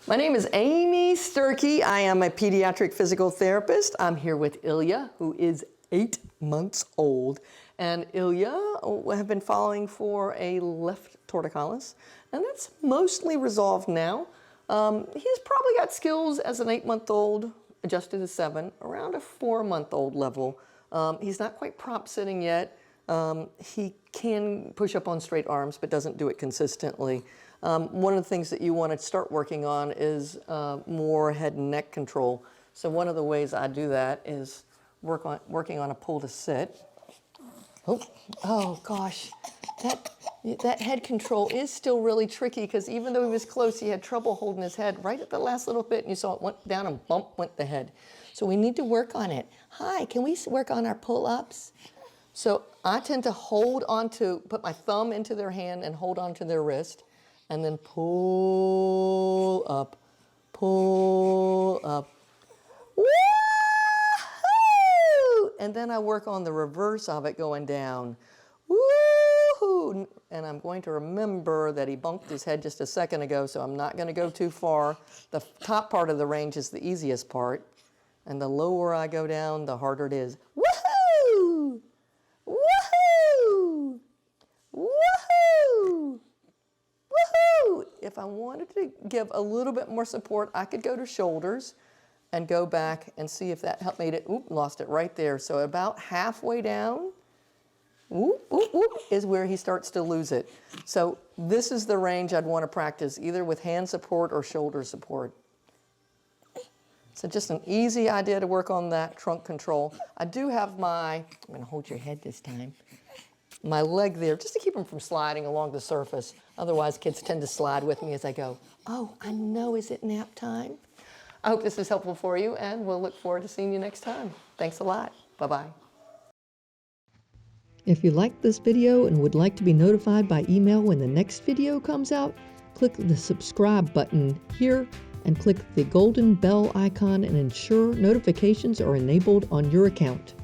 My name is Amy Sturkey. I am a pediatric physical therapist. I'm here with Ilya, who is 8 months old. And Ilya have been following for a left torticollis, and that's mostly resolved now. He's probably got skills as an 8-month-old, adjusted to 7, around a 4-month-old level. He's not quite prop sitting yet. He can push up on straight arms, but doesn't do it consistently. One of the things that you want to start working on is more head and neck control. So one of the ways I do that is working on a pull to sit. Oh gosh, that head control is still really tricky because even though he was close, he had trouble holding his head right at the last little bit, and you saw it went down and bump went the head. So we need to work on it. Hi, can we work on our pull-ups? So I tend to put my thumb into their hand and hold onto their wrist, and then pull up, pull up. Woo! And then I work on the reverse of it going down. Woo-hoo! And I'm going to remember that he bumped his head just a second ago, so I'm not going to go too far. The top part of the range is the easiest part, and the lower I go down, the harder it is. Woohoo! Woohoo! Woohoo! Woohoo! If I wanted to give a little bit more support, I could go to shoulders and go back and see if that helped made it. Oop, lost it right there. So about halfway down, whoop, whoop, whoop, is where he starts to lose it. So this is the range I'd want to practice, either with hand support or shoulder support. So just an easy idea to work on that trunk control. I do have I'm gonna hold your head this time, my leg there, just to keep him from sliding along the surface. Otherwise, kids tend to slide with me as I go. Oh, I know, is it nap time? I hope this is helpful for you, and we'll look forward to seeing you next time. Thanks a lot. Bye-bye. If you liked this video and would like to be notified by email when the next video comes out, click the subscribe button here and click the golden bell icon and ensure notifications are enabled on your account.